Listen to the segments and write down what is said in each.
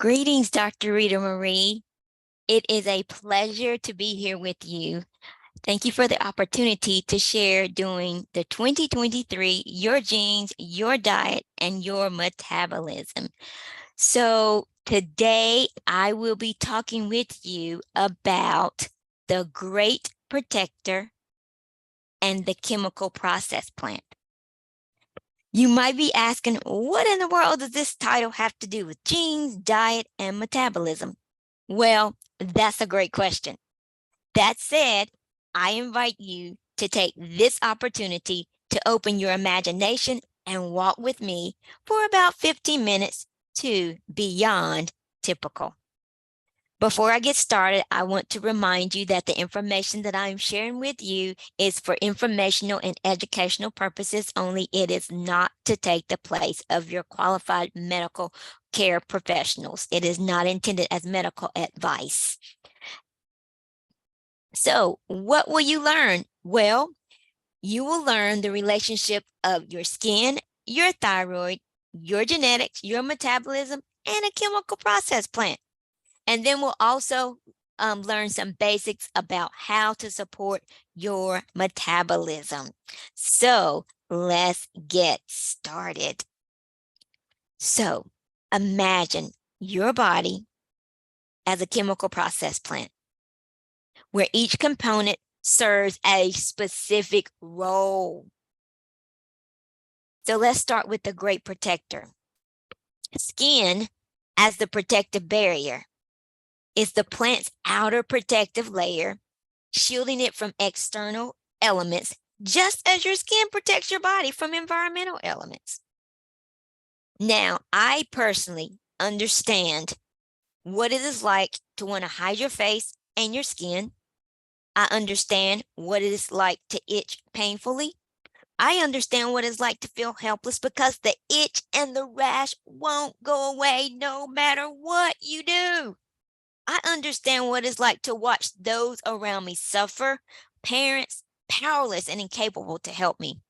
Greetings, Dr. Rita Marie. It is a pleasure to be here with you. Thank you for the opportunity to share during the 2023 Your Genes, Your Diet, and Your Metabolism. So today I will be talking with you about the Great Protector and the chemical process plant. You might be asking, what in the world does this title have to do with genes, diet, and metabolism? Well, that's a great question. That said, I invite you to take this opportunity to open your imagination and walk with me for about 15 minutes to Beyond Typical. Before I get started, I want to remind you that the information that I'm sharing with you is for informational and educational purposes only. It is not to take the place of your qualified medical care professionals. It is not intended as medical advice. So, what will you learn? Well, you will learn the relationship of your skin, your thyroid, your genetics, your metabolism, and a chemical process plant. And then we'll also learn some basics about how to support your metabolism. So let's get started. So imagine your body as a chemical process plant where each component serves a specific role. So let's start with the Great Protector. Skin as the protective barrier is the plant's outer protective layer, shielding it from external elements, just as your skin protects your body from environmental elements. Now, I personally understand what it is like to want to hide your face and your skin. I understand what it is like to itch painfully. I understand what it's like to feel helpless because the itch and the rash won't go away no matter what you do. I understand what it's like to watch those around me suffer, parents powerless and incapable to help me.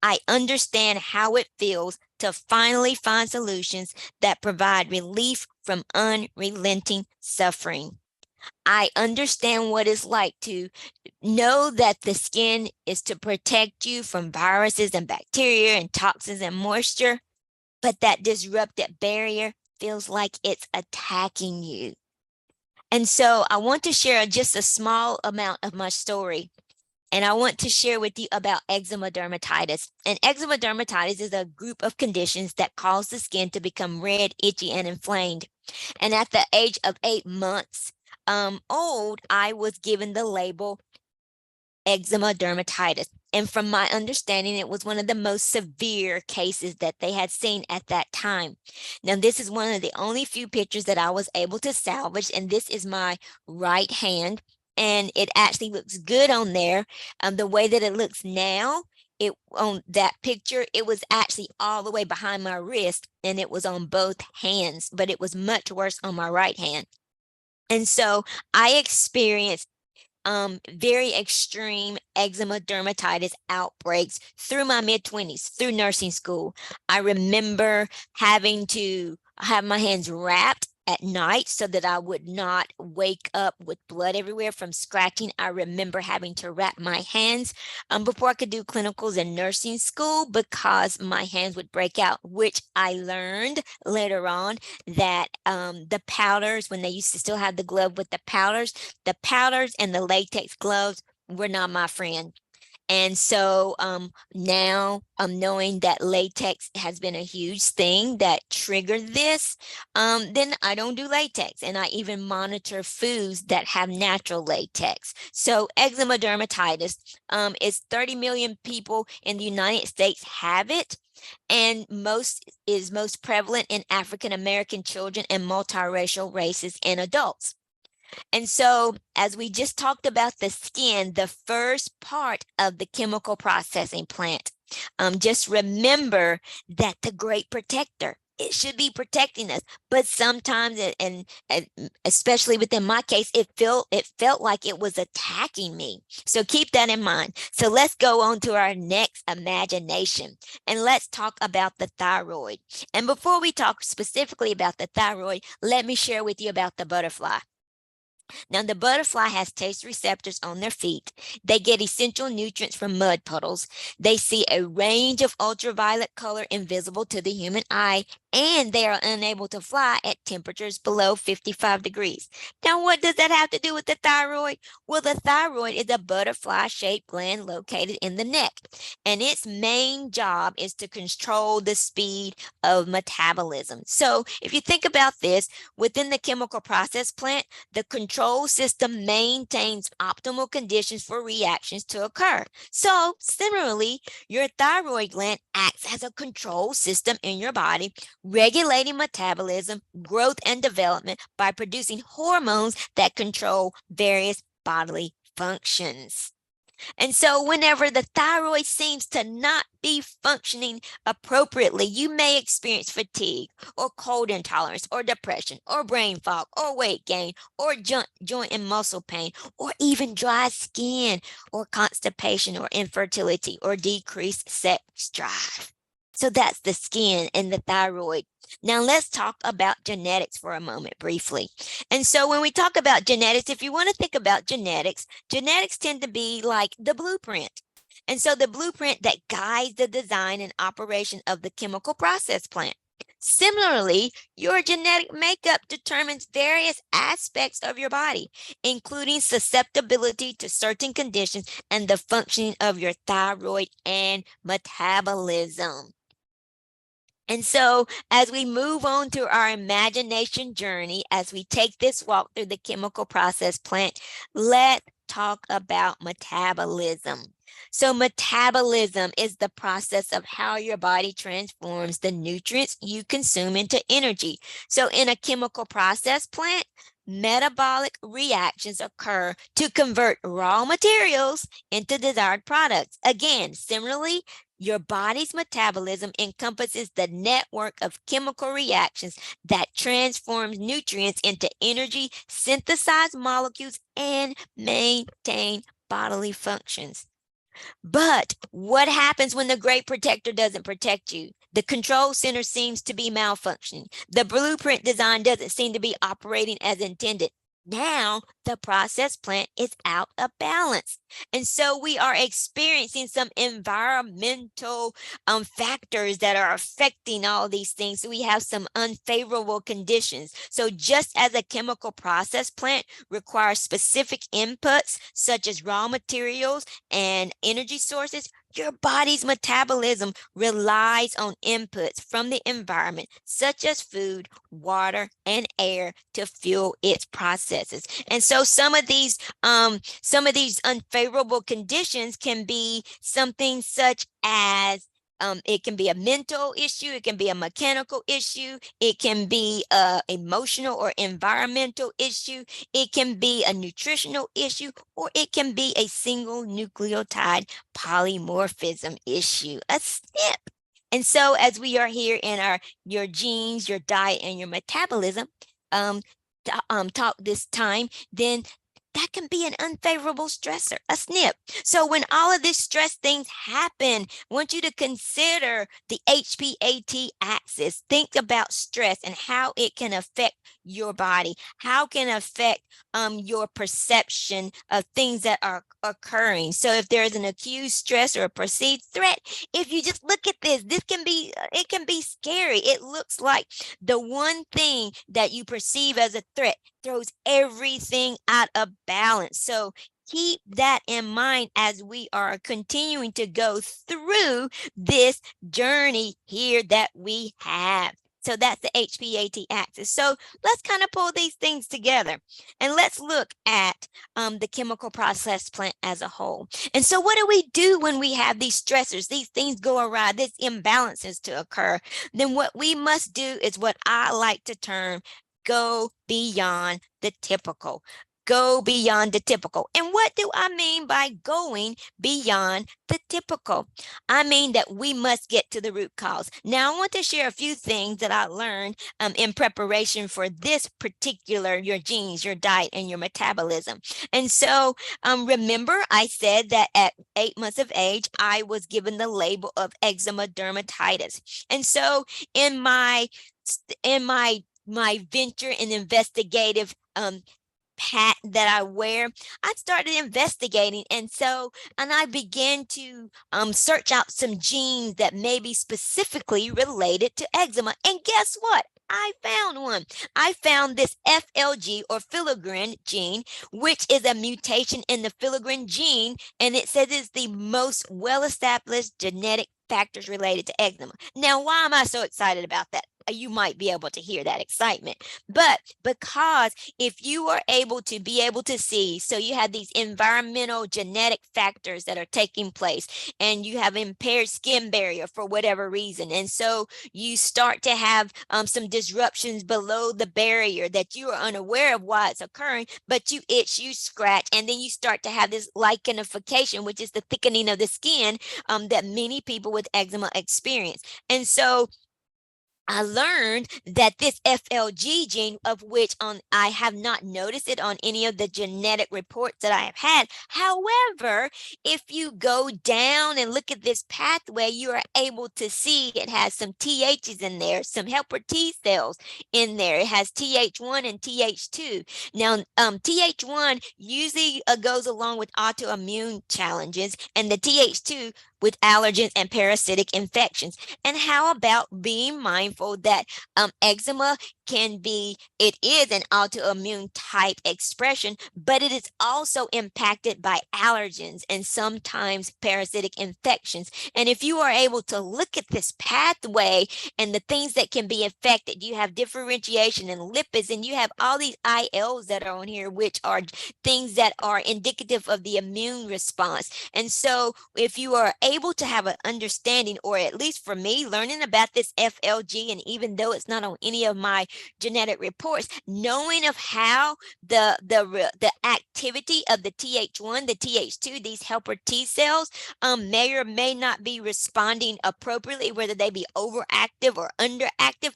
I understand how it feels to finally find solutions that provide relief from unrelenting suffering. I understand what it's like to know that the skin is to protect you from viruses and bacteria and toxins and moisture, but that disrupted barrier feels like it's attacking you. And so I want to share just a small amount of my story. And I want to share with you about eczema dermatitis. And eczema dermatitis is a group of conditions that cause the skin to become red, itchy, and inflamed. And at the age of 8 months old, I was given the label eczema dermatitis. And from my understanding, it was one of the most severe cases that they had seen at that time. Now, this is one of the only few pictures that I was able to salvage, and this is my right hand, and it actually looks good on there. The way that it looks now, it on that picture, it was actually all the way behind my wrist, and it was on both hands, but it was much worse on my right hand. And so I experienced very extreme eczema dermatitis outbreaks through my mid-20s, through nursing school. I remember having to have my hands wrapped at night so that I would not wake up with blood everywhere from scratching. I remember having to wrap my hands before I could do clinicals in nursing school because my hands would break out, which I learned later on that the powders, when they used to still have the glove with the powders and the latex gloves were not my friend. And so now I'm knowing that latex has been a huge thing that triggered this. Then I don't do latex, and I even monitor foods that have natural latex. So eczema dermatitis is 30 million people in the United States have it. And most prevalent in African American children and multiracial races and adults. And so, as we just talked about the skin, the first part of the chemical processing plant, just remember that the Great Protector it should be protecting us. But sometimes, and especially within my case, it felt like it was attacking me. So keep that in mind. So let's go on to our next imagination, and let's talk about the thyroid. And before we talk specifically about the thyroid, let me share with you about the butterfly. Now, the butterfly has taste receptors on their feet. They get essential nutrients from mud puddles. They see a range of ultraviolet color invisible to the human eye, and they are unable to fly at temperatures below 55 degrees. Now, what does that have to do with the thyroid? Well, the thyroid is a butterfly-shaped gland located in the neck, and its main job is to control the speed of metabolism. So, if you think about this, within the chemical process plant, the control system maintains optimal conditions for reactions to occur. So, similarly, your thyroid gland acts as a control system in your body, regulating metabolism, growth, and development by producing hormones that control various bodily functions. And so, whenever the thyroid seems to not be functioning appropriately, you may experience fatigue or cold intolerance or depression or brain fog or weight gain or joint and muscle pain or even dry skin or constipation or infertility or decreased sex drive. So that's the skin and the thyroid. Now let's talk about genetics for a moment briefly. And so when we talk about genetics, if you want to think about genetics, genetics tend to be like the blueprint. And so the blueprint that guides the design and operation of the chemical process plant. Similarly, your genetic makeup determines various aspects of your body, including susceptibility to certain conditions and the functioning of your thyroid and metabolism. And so, as we move on to our imagination journey, as we take this walk through the chemical process plant, let's talk about metabolism. So, metabolism is the process of how your body transforms the nutrients you consume into energy. So, in a chemical process plant, metabolic reactions occur to convert raw materials into desired products. Again, similarly, your body's metabolism encompasses the network of chemical reactions that transforms nutrients into energy, synthesize molecules, and maintain bodily functions. But what happens when the great protector doesn't protect you? The control center seems to be malfunctioning. The blueprint design doesn't seem to be operating as intended. Now the process plant is out of balance. And so we are experiencing some environmental factors that are affecting all these things. So we have some unfavorable conditions. So just as a chemical process plant requires specific inputs, such as raw materials and energy sources, your body's metabolism relies on inputs from the environment, such as food, water, and air to fuel its processes. And so some of these unfavorable conditions can be something such as it can be a mental issue, it can be a mechanical issue, it can be a emotional or environmental issue, it can be a nutritional issue, or it can be a single nucleotide polymorphism issue, a SNP. And so as we are here in your genes, your diet, and your metabolism talk this time, then that can be an unfavorable stressor, a SNP. So when all of these stress things happen, I want you to consider the HPAT axis. Think about stress and how it can affect your body, how can affect your perception of things that are occurring. So if there is an acute stress or a perceived threat, if you just look at this can be it can be scary. It looks like the one thing that you perceive as a threat throws everything out of balance. So keep that in mind as we are continuing to go through this journey here that we have. So that's the HPAT axis. So let's kind of pull these things together and let's look at the chemical process plant as a whole. And so what do we do when we have these stressors, these things go awry, these imbalances to occur? Then what we must do is what I like to term go beyond the typical. go beyond the typical. And what do I mean by going beyond the typical? I mean that we must get to the root cause. Now, I want to share a few things that I learned in preparation for this particular, your genes, your diet, and your metabolism. And so, remember, I said that at 8 months of age, I was given the label of eczema dermatitis. And so, in my venture in investigative hat that I wear, I started investigating. And I began to search out some genes that may be specifically related to eczema. And guess what? I found one. I found this FLG or filigrein gene, which is a mutation in the filigrein gene. And it says it's the most well-established genetic factors related to eczema. Now, why am I so excited about that? You might be able to hear that excitement, but because if you are able to see, so you have these environmental genetic factors that are taking place, and you have impaired skin barrier for whatever reason, and so you start to have some disruptions below the barrier that you are unaware of why it's occurring, but you itch, you scratch, and then you start to have this lichenification, which is the thickening of the skin that many people with eczema experience. And so I learned that this FLG gene, of which I have not noticed it on any of the genetic reports that I have had. However, if you go down and look at this pathway, you are able to see it has some THs in there, some helper T cells in there. It has TH1 and TH2. Now, TH1 usually goes along with autoimmune challenges, and the TH2 with allergens and parasitic infections. And how about being mindful that eczema it is an autoimmune type expression, but it is also impacted by allergens and sometimes parasitic infections. And if you are able to look at this pathway and the things that can be affected, you have differentiation in lipids, and you have all these ILs that are on here, which are things that are indicative of the immune response. And so if you are able to have an understanding, or at least for me, learning about this FLG, and even though it's not on any of my genetic reports, knowing of how the activity of the TH1, the TH2, these helper T cells may or may not be responding appropriately, whether they be overactive or underactive,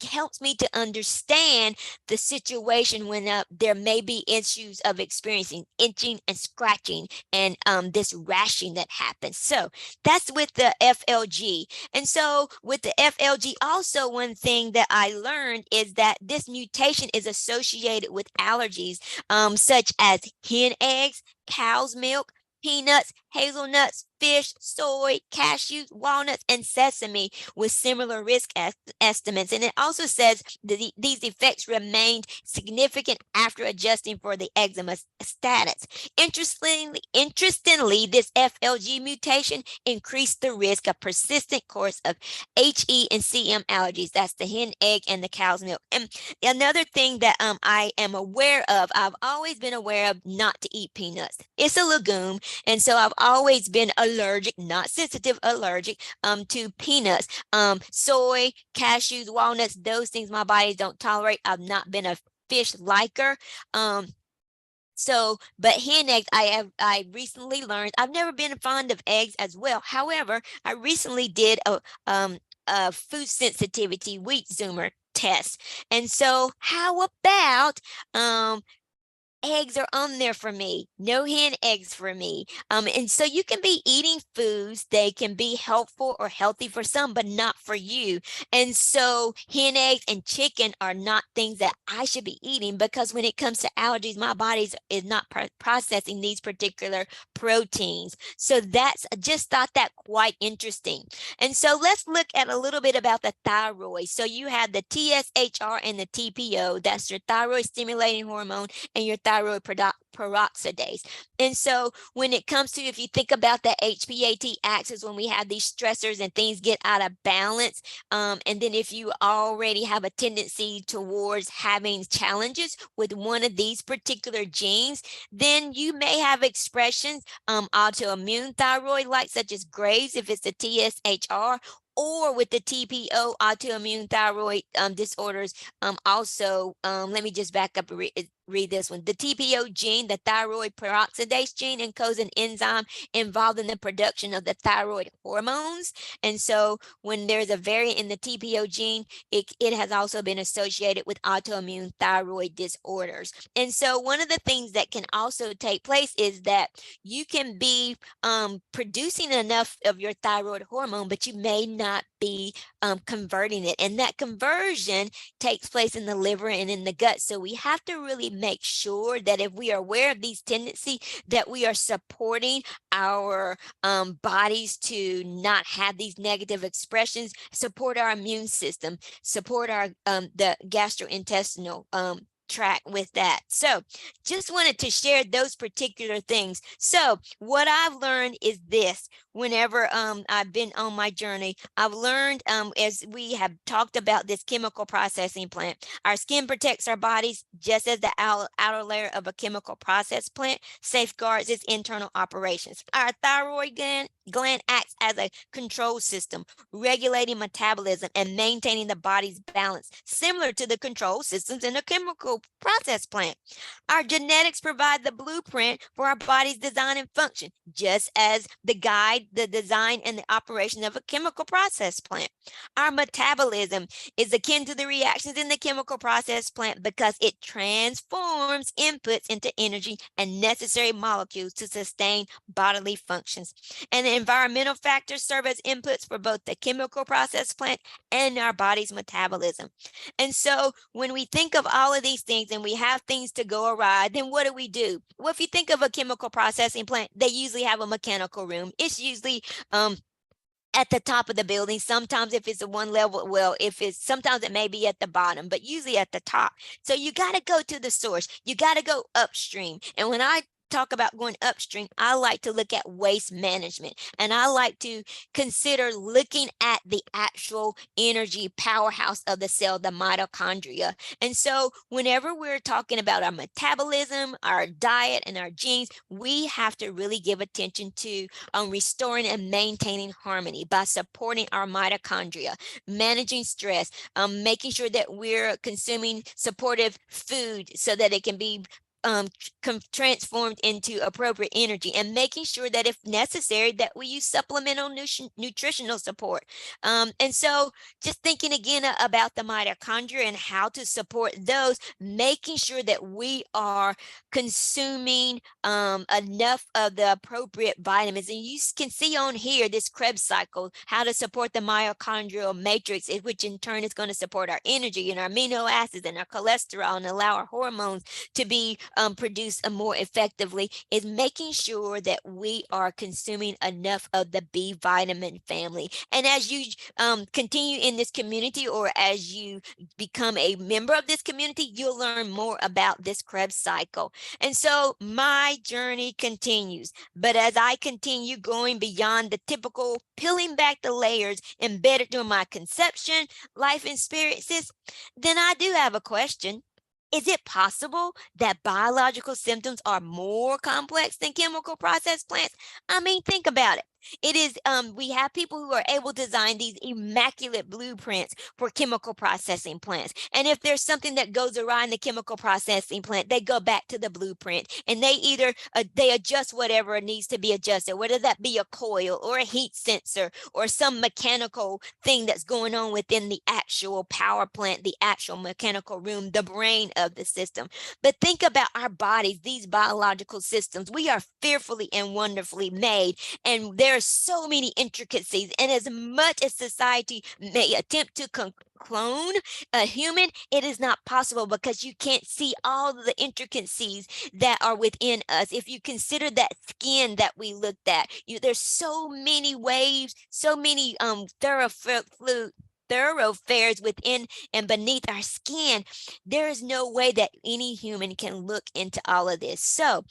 helps me to understand the situation when there may be issues of experiencing itching and scratching and this rashing that happens. So that's with the FLG. And so with the FLG, also one thing that I learned is that this mutation is associated with allergies such as hen eggs, cow's milk, peanuts, hazelnuts, fish, soy, cashews, walnuts, and sesame, with similar risk estimates. And it also says that these effects remained significant after adjusting for the eczema status. Interestingly, this FLG mutation increased the risk of persistent course of HE and CM allergies. That's the hen egg and the cow's milk. And another thing that I am aware of, I've always been aware of not to eat peanuts. It's a legume, and so I've always been allergic, not sensitive, allergic to peanuts, soy, cashews, walnuts, those things my body don't tolerate. I've not been a fish liker. But hen eggs, I recently learned, I've never been fond of eggs as well. However, I recently did a food sensitivity wheat zoomer test. And so how about eggs are on there for me. No hen eggs for me. And so you can be eating foods, they can be helpful or healthy for some, but not for you. And so hen eggs and chicken are not things that I should be eating, because when it comes to allergies, my body is not processing these particular proteins. So that's just thought that quite interesting. And so let's look at a little bit about the thyroid. So you have the TSHR and the TPO, that's your thyroid stimulating hormone and your thyroid peroxidase. And so when it comes to, if you think about the HPAT axis, when we have these stressors and things get out of balance, and then if you already have a tendency towards having challenges with one of these particular genes, then you may have expressions, autoimmune thyroid like, such as Graves if it's the TSHR, or with the TPO, autoimmune thyroid disorders. Also, let me just back up read this one. The TPO gene, the thyroid peroxidase gene, encodes an enzyme involved in the production of the thyroid hormones. And so when there's a variant in the TPO gene, it has also been associated with autoimmune thyroid disorders. And so one of the things that can also take place is that you can be producing enough of your thyroid hormone, but you may not be converting it. And that conversion takes place in the liver and in the gut. So we have to really make sure that if we are aware of these tendencies, that we are supporting our bodies to not have these negative expressions, support our immune system, support our the gastrointestinal track with that. So just wanted to share those particular things. So what I've learned is this: whenever I've been on my journey, I've learned, as we have talked about this chemical processing plant, our skin protects our bodies just as the outer layer of a chemical process plant safeguards its internal operations. Our thyroid gland acts as a control system, regulating metabolism and maintaining the body's balance, similar to the control systems in a chemical process plant. Our genetics provide the blueprint for our body's design and function, just as the guide, the design, and the operation of a chemical process plant. Our metabolism is akin to the reactions in the chemical process plant because it transforms inputs into energy and necessary molecules to sustain bodily functions. And the environmental factors serve as inputs for both the chemical process plant and our body's metabolism. And so when we think of all of these things and we have things to go awry, then what do? Well, if you think of a chemical processing plant, they usually have a mechanical room. It's usually at the top of the building. Sometimes if it's a one level, well, if it's sometimes it may be at the bottom, but usually at the top. So you got to go to the source. You got to go upstream. And when I talk about going upstream, I like to look at waste management, and I like to consider looking at the actual energy powerhouse of the cell, the mitochondria. And so whenever we're talking about our metabolism, our diet, and our genes, we have to really give attention to restoring and maintaining harmony by supporting our mitochondria, managing stress, making sure that we're consuming supportive food so that it can be transformed into appropriate energy, and making sure that if necessary that we use supplemental nutritional support. And so just thinking again about the mitochondria and how to support those, making sure that we are consuming enough of the appropriate vitamins. And you can see on here this Krebs cycle, how to support the mitochondrial matrix, which in turn is going to support our energy and our amino acids and our cholesterol and allow our hormones to be produced more effectively, is making sure that we are consuming enough of the B vitamin family. And as you continue in this community, or as you become a member of this community, you'll learn more about this Krebs cycle. And so my journey continues. But as I continue going beyond the typical, peeling back the layers embedded during my conception, life experiences, then I do have a question. Is it possible that biological symptoms are more complex than chemical process plants? I mean, think about it. It is, we have people who are able to design these immaculate blueprints for chemical processing plants. And if there's something that goes awry in the chemical processing plant, they go back to the blueprint and they either, they adjust whatever needs to be adjusted, whether that be a coil or a heat sensor or some mechanical thing that's going on within the actual power plant, the actual mechanical room, the brain of the system. But think about our bodies, these biological systems. We are fearfully and wonderfully made, and there are so many intricacies. And as much as society may attempt to clone a human, it is not possible because you can't see all the intricacies that are within us. If you consider that skin that we looked at, there's so many waves, so many thoroughfares within and beneath our skin. There is no way that any human can look into all of this. So,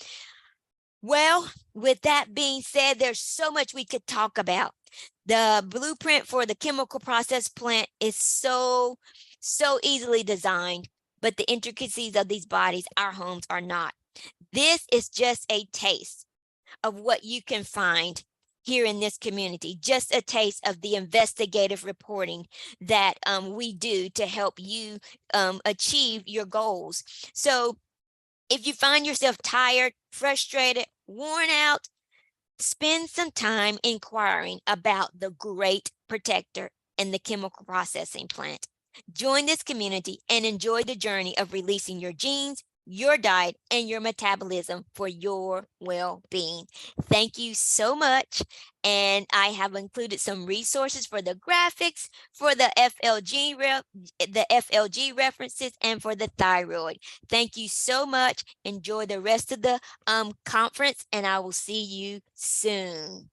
well, with that being said, there's so much we could talk about. The blueprint for the chemical process plant is so easily designed, but the intricacies of these bodies, our homes, are not. This is just a taste of what you can find here in this community, just a taste of the investigative reporting that we do to help you achieve your goals. So If you find yourself tired, frustrated, worn out, spend some time inquiring about the Great Protector and the chemical processing plant. Join this community and enjoy the journey of releasing your genes, your diet, and your metabolism for your well-being. Thank you so much. And I have included some resources for the graphics, for the FLG references, and for the thyroid. Thank you so much. Enjoy the rest of the conference, and I will see you soon.